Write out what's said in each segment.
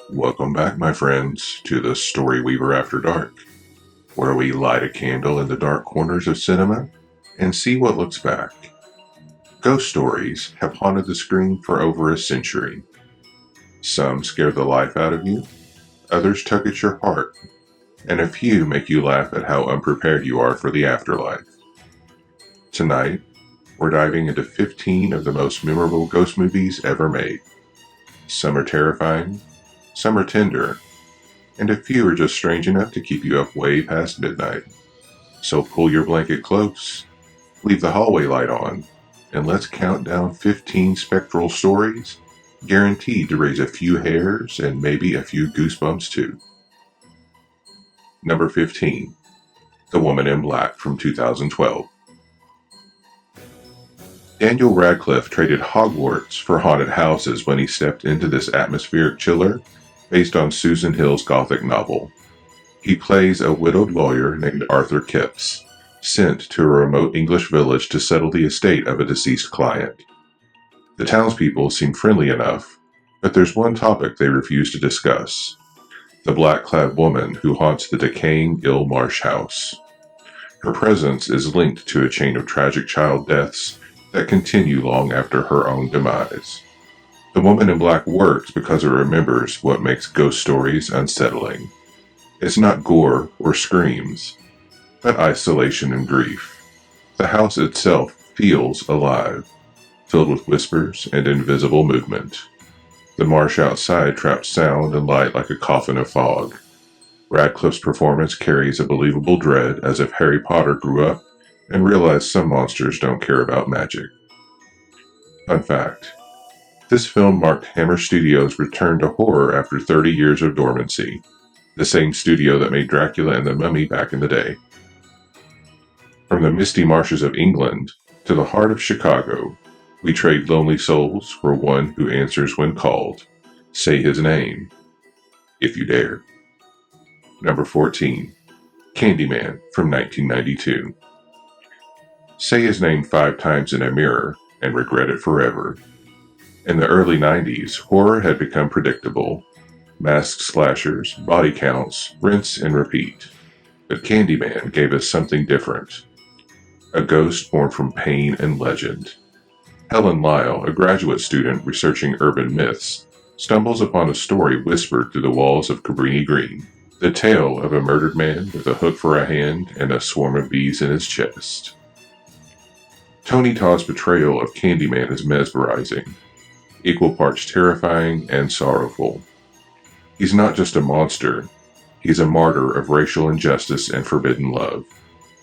Welcome back, my friends, to the Story Weaver After Dark, where we light a candle in the dark corners of cinema and see what looks back. Ghost stories have haunted the screen for over a century. Some scare the life out of you, others tug at your heart, and a few make you laugh at how unprepared you are for the afterlife. Tonight, we're diving into 15 of the most memorable ghost movies ever made. Some are terrifying, some are tender, and a few are just strange enough to keep you up way past midnight. So pull your blanket close, leave the hallway light on, and let's count down 15 spectral stories guaranteed to raise a few hairs and maybe a few goosebumps too. Number 15. The Woman in Black from 2012. Daniel Radcliffe traded Hogwarts for haunted houses when he stepped into this atmospheric chiller based on Susan Hill's Gothic novel. He plays a widowed lawyer named Arthur Kipps, sent to a remote English village to settle the estate of a deceased client. The townspeople seem friendly enough, but there's one topic they refuse to discuss: the black-clad woman who haunts the decaying Ill Marsh house. Her presence is linked to a chain of tragic child deaths that continue long after her own demise. The Woman in Black works because it remembers what makes ghost stories unsettling. It's not gore or screams, but isolation and grief. The house itself feels alive, filled with whispers and invisible movement. The marsh outside traps sound and light like a coffin of fog. Radcliffe's performance carries a believable dread, as if Harry Potter grew up and realized some monsters don't care about magic. Fun fact: this film marked Hammer Studios' return to horror after 30 years of dormancy, the same studio that made Dracula and the Mummy back in the day. From the misty marshes of England to the heart of Chicago, we trade lonely souls for one who answers when called. Say his name, if you dare. Number 14. Candyman from 1992. Say his name 5 times in a mirror and regret it forever. In the early 90s, horror had become predictable. Masked slashers, body counts, rinse and repeat. But Candyman gave us something different. A ghost born from pain and legend. Helen Lyle, a graduate student researching urban myths, stumbles upon a story whispered through the walls of Cabrini Green. The tale of a murdered man with a hook for a hand and a swarm of bees in his chest. Tony Todd's portrayal of Candyman is mesmerizing, equal parts terrifying and sorrowful. He's not just a monster, he's a martyr of racial injustice and forbidden love.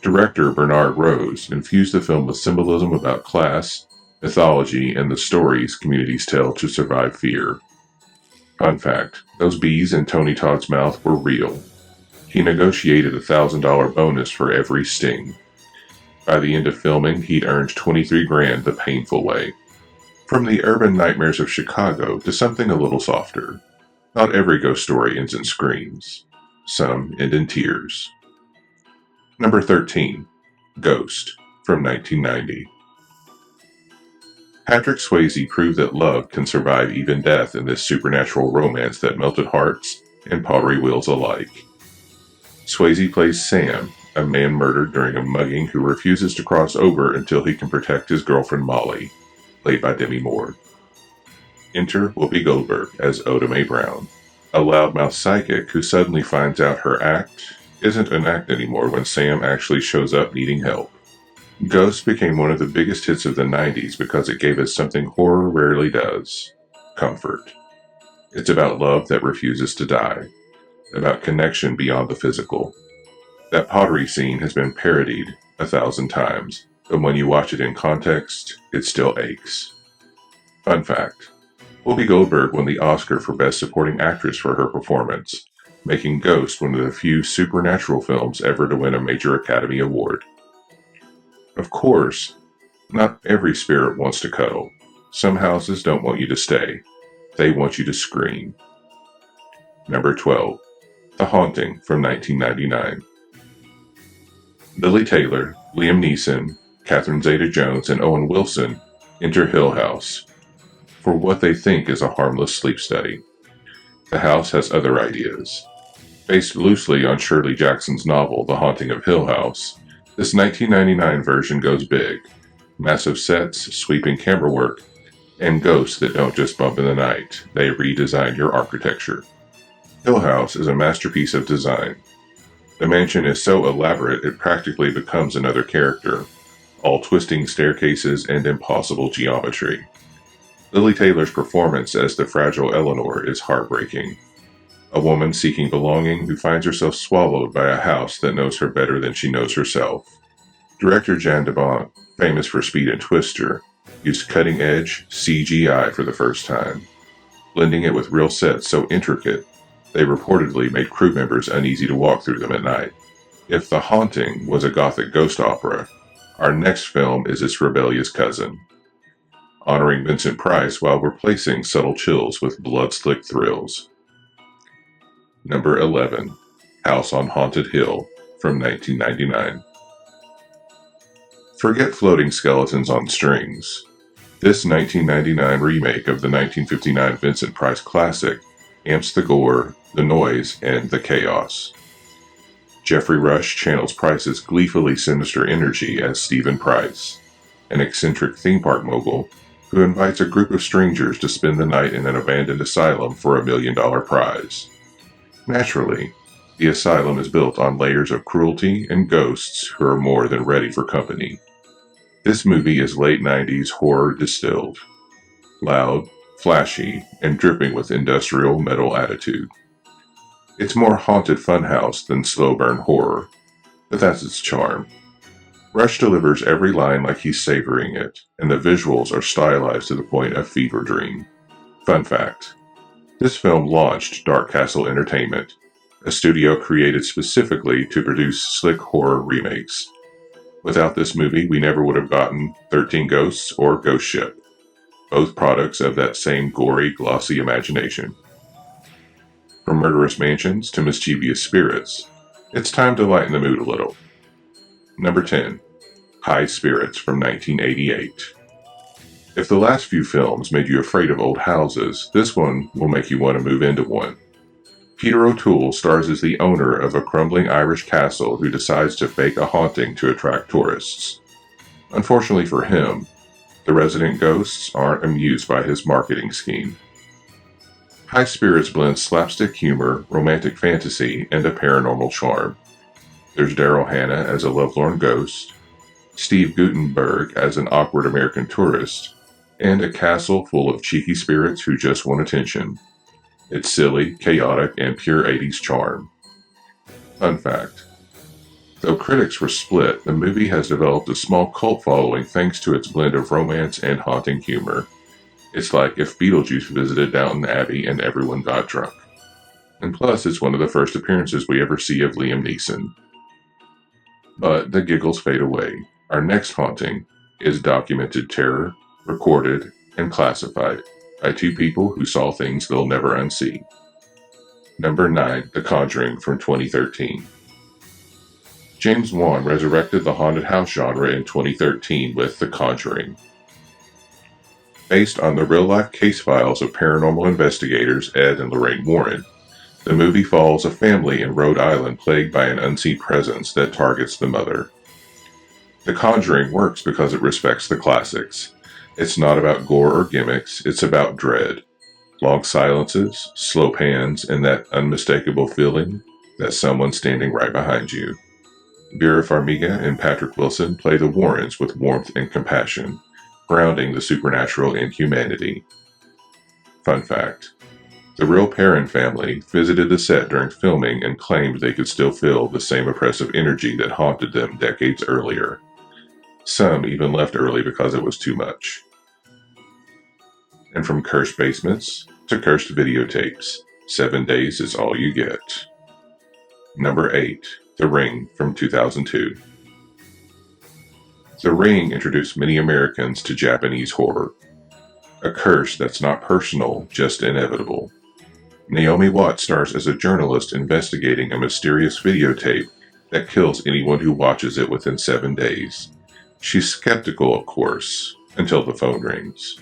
Director Bernard Rose infused the film with symbolism about class, mythology, and the stories communities tell to survive fear. Fun fact: those bees in Tony Todd's mouth were real. He negotiated a $1,000 bonus for every sting. By the end of filming, he'd earned $23,000 the painful way. From the urban nightmares of Chicago to something a little softer. Not every ghost story ends in screams. Some end in tears. Number 13. Ghost from 1990. Patrick Swayze proved that love can survive even death in this supernatural romance that melted hearts and pottery wheels alike. Swayze plays Sam, a man murdered during a mugging who refuses to cross over until he can protect his girlfriend Molly, played by Demi Moore. Enter Whoopi Goldberg as Oda Mae Brown, a loudmouth psychic who suddenly finds out her act isn't an act anymore when Sam actually shows up needing help. Ghost became one of the biggest hits of the 90s because it gave us something horror rarely does: comfort. It's about love that refuses to die, about connection beyond the physical. That pottery scene has been parodied 1,000 times, but when you watch it in context, it still aches. Fun fact: Whoopi Goldberg won the Oscar for Best Supporting Actress for her performance, making Ghost one of the few supernatural films ever to win a major Academy Award. Of course, not every spirit wants to cuddle. Some houses don't want you to stay. They want you to scream. Number 12. The Haunting from 1999. Lily Taylor, Liam Neeson, Catherine Zeta-Jones, and Owen Wilson enter Hill House for what they think is a harmless sleep study. The house has other ideas. Based loosely on Shirley Jackson's novel The Haunting of Hill House, this 1999 version goes big. Massive sets, sweeping camera work, and ghosts that don't just bump in the night. They redesign your architecture. Hill House is a masterpiece of design. The mansion is so elaborate it practically becomes another character, all twisting staircases and impossible geometry. Lily Taylor's performance as the fragile Eleanor is heartbreaking. A woman seeking belonging who finds herself swallowed by a house that knows her better than she knows herself. Director Jan de Bont, famous for Speed and Twister, used cutting-edge CGI for the first time, blending it with real sets so intricate they reportedly made crew members uneasy to walk through them at night. If The Haunting was a gothic ghost opera, our next film is its rebellious cousin, honoring Vincent Price while replacing subtle chills with blood-slick thrills. Number 11, House on Haunted Hill from 1999. Forget floating skeletons on strings. This 1999 remake of the 1959 Vincent Price classic amps the gore, the noise, and the chaos. Jeffrey Rush channels Price's gleefully sinister energy as Stephen Price, an eccentric theme park mogul who invites a group of strangers to spend the night in an abandoned asylum for $1 million prize. Naturally, the asylum is built on layers of cruelty and ghosts who are more than ready for company. This movie is late 90s horror distilled. Loud, flashy, and dripping with industrial metal attitude. It's more haunted funhouse than slow burn horror, but that's its charm. Rush delivers every line like he's savoring it, and the visuals are stylized to the point of fever dream. Fun fact: this film launched Dark Castle Entertainment, a studio created specifically to produce slick horror remakes. Without this movie, we never would have gotten Thir13en Ghosts or Ghost Ship, both products of that same gory, glossy imagination. From murderous mansions to mischievous spirits, it's time to lighten the mood a little. Number 10, High Spirits from 1988. If the last few films made you afraid of old houses, this one will make you want to move into one. Peter O'Toole stars as the owner of a crumbling Irish castle who decides to fake a haunting to attract tourists. Unfortunately for him, the resident ghosts aren't amused by his marketing scheme. High Spirits blends slapstick humor, romantic fantasy, and a paranormal charm. There's Daryl Hannah as a lovelorn ghost, Steve Guttenberg as an awkward American tourist, and a castle full of cheeky spirits who just want attention. It's silly, chaotic, and pure 80s charm. Fun fact: though critics were split, the movie has developed a small cult following thanks to its blend of romance and haunting humor. It's like if Beetlejuice visited Downton Abbey and everyone got drunk. And plus, it's one of the first appearances we ever see of Liam Neeson. But the giggles fade away. Our next haunting is documented terror, recorded, and classified by two people who saw things they'll never unsee. Number 9, The Conjuring from 2013. James Wan resurrected the haunted house genre in 2013 with The Conjuring. Based on the real-life case files of paranormal investigators Ed and Lorraine Warren, the movie follows a family in Rhode Island plagued by an unseen presence that targets the mother. The Conjuring works because it respects the classics. It's not about gore or gimmicks, it's about dread. Long silences, slow pans, and that unmistakable feeling that someone's standing right behind you. Vera Farmiga and Patrick Wilson play the Warrens with warmth and compassion, grounding the supernatural in humanity. Fun fact: the real Perrin family visited the set during filming and claimed they could still feel the same oppressive energy that haunted them decades earlier. Some even left early because it was too much. And from cursed basements to cursed videotapes, 7 days is all you get. Number 8, The Ring from 2002. The Ring introduced many Americans to Japanese horror. A curse that's not personal, just inevitable. Naomi Watts stars as a journalist investigating a mysterious videotape that kills anyone who watches it within 7 days. She's skeptical, of course, until the phone rings.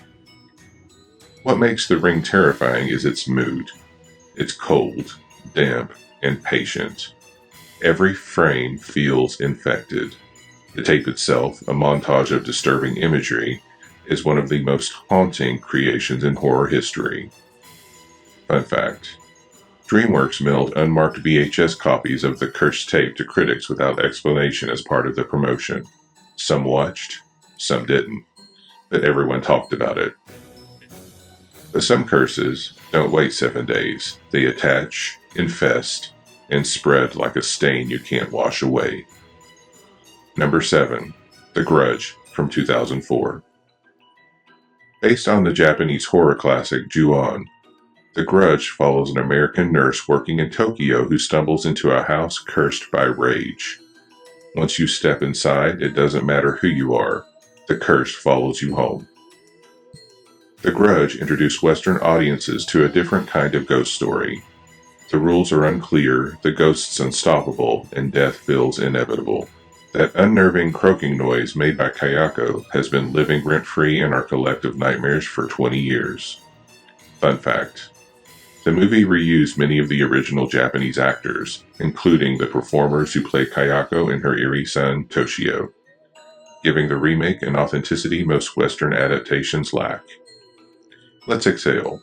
What makes The Ring terrifying is its mood. It's cold, damp, and patient. Every frame feels infected. The tape itself, a montage of disturbing imagery, is one of the most haunting creations in horror history. Fun fact: DreamWorks mailed unmarked VHS copies of the cursed tape to critics without explanation as part of the promotion. Some watched, some didn't, but everyone talked about it. But some curses don't wait 7 days. They attach, infest, and spread like a stain you can't wash away. Number 7. The Grudge from 2004. Based on the Japanese horror classic Ju-on, The Grudge follows an American nurse working in Tokyo who stumbles into a house cursed by rage. Once you step inside, it doesn't matter who you are. The curse follows you home. The Grudge introduced Western audiences to a different kind of ghost story. The rules are unclear, the ghost's unstoppable, and death feels inevitable. That unnerving croaking noise made by Kayako has been living rent-free in our collective nightmares for 20 years. Fun fact: the movie reused many of the original Japanese actors, including the performers who play Kayako and her eerie son, Toshio, giving the remake an authenticity most Western adaptations lack. Let's exhale.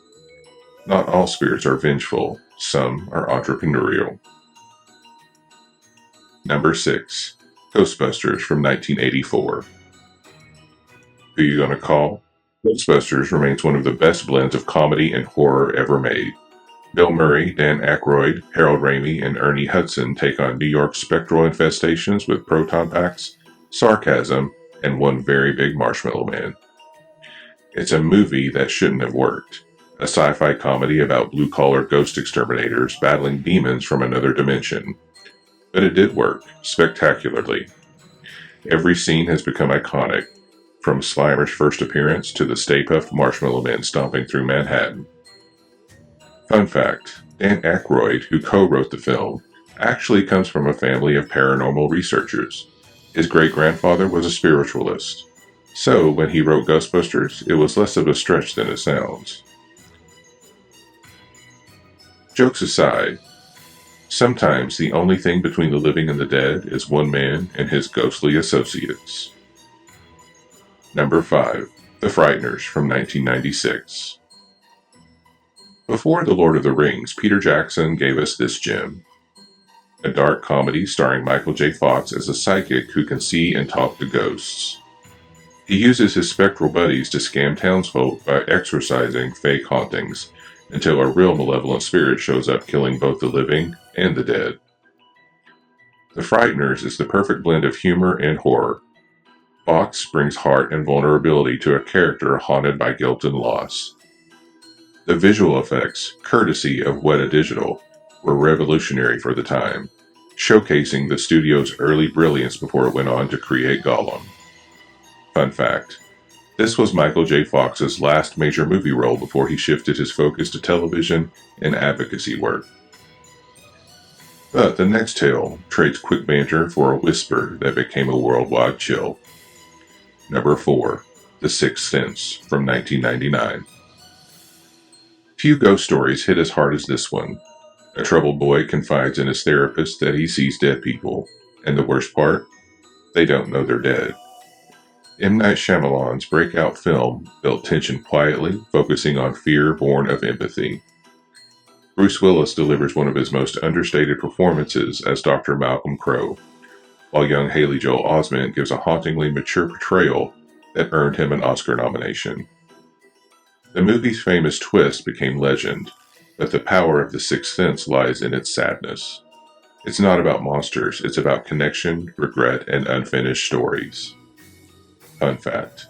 Not all spirits are vengeful, some are entrepreneurial. Number 6. Ghostbusters from 1984. Who you gonna call? Ghostbusters remains one of the best blends of comedy and horror ever made. Bill Murray, Dan Aykroyd, Harold Ramey, and Ernie Hudson take on New York's spectral infestations with proton packs, sarcasm, and one very big marshmallow man. It's a movie that shouldn't have worked. A sci-fi comedy about blue-collar ghost exterminators battling demons from another dimension. But it did work, spectacularly. Every scene has become iconic, from Slimer's first appearance to the Stay Puft Marshmallow Man stomping through Manhattan. Fun fact: Dan Aykroyd, who co-wrote the film, actually comes from a family of paranormal researchers. His great-grandfather was a spiritualist. So, when he wrote Ghostbusters, it was less of a stretch than it sounds. Jokes aside, sometimes the only thing between the living and the dead is one man and his ghostly associates. Number 5. The Frighteners from 1996. Before The Lord of the Rings, Peter Jackson gave us this gem. A dark comedy starring Michael J. Fox as a psychic who can see and talk to ghosts. He uses his spectral buddies to scam townsfolk by exorcising fake hauntings, until a real malevolent spirit shows up killing both the living and the dead. The Frighteners is the perfect blend of humor and horror. Fox brings heart and vulnerability to a character haunted by guilt and loss. The visual effects, courtesy of Weta Digital, were revolutionary for the time, showcasing the studio's early brilliance before it went on to create Gollum. Fun fact: this was Michael J. Fox's last major movie role before he shifted his focus to television and advocacy work. But the next tale trades quick banter for a whisper that became a worldwide chill. Number 4. The Sixth Sense from 1999. Few ghost stories hit as hard as this one. A troubled boy confides in his therapist that he sees dead people, and the worst part? They don't know they're dead. M. Night Shyamalan's breakout film built tension quietly, focusing on fear born of empathy. Bruce Willis delivers one of his most understated performances as Dr. Malcolm Crowe, while young Haley Joel Osment gives a hauntingly mature portrayal that earned him an Oscar nomination. The movie's famous twist became legend, but the power of The Sixth Sense lies in its sadness. It's not about monsters, it's about connection, regret, and unfinished stories. Fun fact: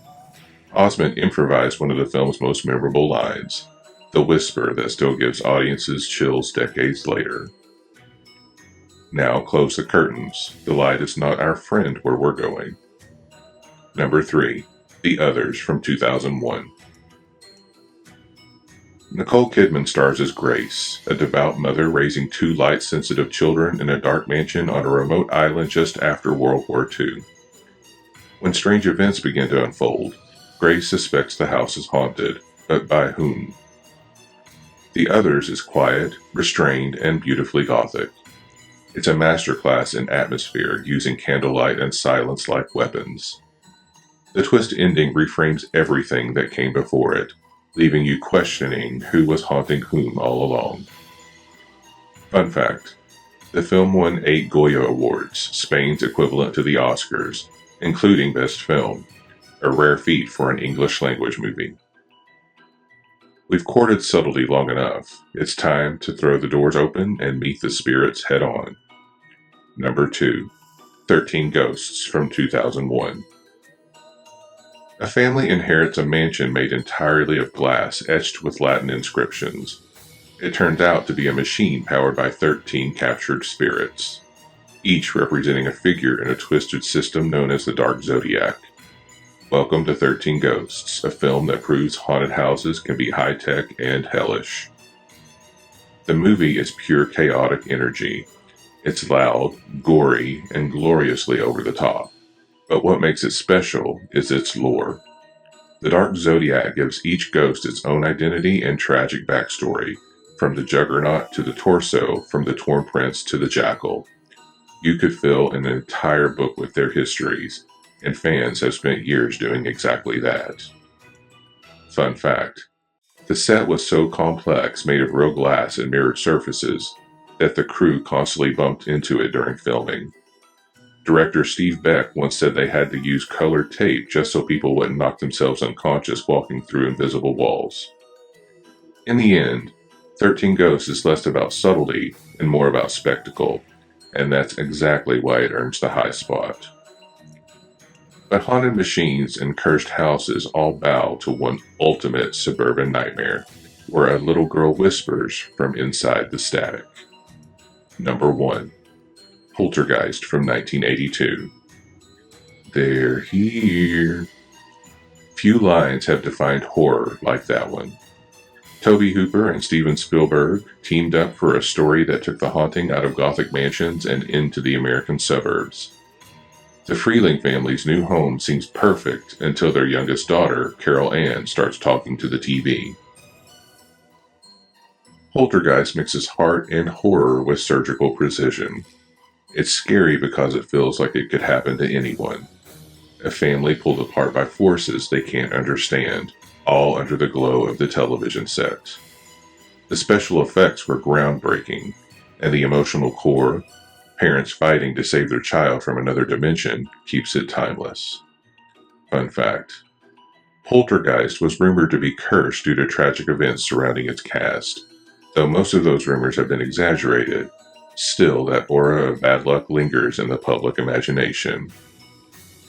Osment improvised one of the film's most memorable lines, the whisper that still gives audiences chills decades later. Now close the curtains. The light is not our friend where we're going. Number 3. The Others from 2001. Nicole Kidman stars as Grace, a devout mother raising 2 light-sensitive children in a dark mansion on a remote island just after World War II. When strange events begin to unfold, Grace suspects the house is haunted, but by whom? The Others is quiet, restrained, and beautifully gothic. It's a masterclass in atmosphere using candlelight and silence like weapons. The twist ending reframes everything that came before it, leaving you questioning who was haunting whom all along. Fun fact: the film won 8 Goya Awards, Spain's equivalent to the Oscars, including Best Film, a rare feat for an English-language movie. We've courted subtlety long enough. It's time to throw the doors open and meet the spirits head-on. Number 2. 13 Ghosts from 2001. A family inherits a mansion made entirely of glass etched with Latin inscriptions. It turns out to be a machine powered by 13 captured spirits, each representing a figure in a twisted system known as the Dark Zodiac. Welcome to 13 Ghosts, a film that proves haunted houses can be high-tech and hellish. The movie is pure chaotic energy. It's loud, gory, and gloriously over the top. But what makes it special is its lore. The Dark Zodiac gives each ghost its own identity and tragic backstory, from the Juggernaut to the Torso, from the Torn Prince to the Jackal. You could fill an entire book with their histories, and fans have spent years doing exactly that. Fun fact: the set was so complex, made of real glass and mirrored surfaces, that the crew constantly bumped into it during filming. Director Steve Beck once said they had to use colored tape just so people wouldn't knock themselves unconscious walking through invisible walls. In the end, 13 Ghosts is less about subtlety and more about spectacle, and that's exactly why it earns the high spot. But haunted machines and cursed houses all bow to one ultimate suburban nightmare, where a little girl whispers from inside the static. Number 1. Poltergeist from 1982. They're here. Few lines have defined horror like that one. Tobe Hooper and Steven Spielberg teamed up for a story that took the haunting out of Gothic mansions and into the American suburbs. The Freeling family's new home seems perfect until their youngest daughter, Carol Ann, starts talking to the TV. Poltergeist mixes heart and horror with surgical precision. It's scary because it feels like it could happen to anyone. A family pulled apart by forces they can't understand, all under the glow of the television set. The special effects were groundbreaking, and the emotional core, parents fighting to save their child from another dimension, keeps it timeless. Fun fact: Poltergeist was rumored to be cursed due to tragic events surrounding its cast. Though most of those rumors have been exaggerated, still that aura of bad luck lingers in the public imagination.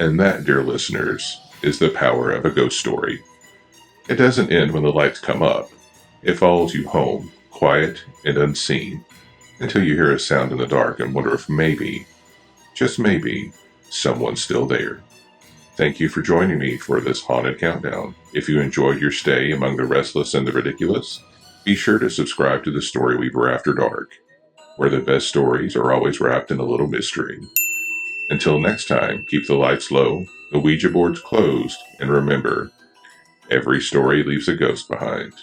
And that, dear listeners, is the power of a ghost story. It doesn't end when the lights come up. It follows you home, quiet and unseen, until you hear a sound in the dark and wonder if maybe, just maybe, someone's still there. Thank you for joining me for this haunted countdown. If you enjoyed your stay among the restless and the ridiculous, be sure to subscribe to the Story Weaver After Dark, where the best stories are always wrapped in a little mystery. Until next time, keep the lights low, the Ouija boards closed, and remember, every story leaves a ghost behind.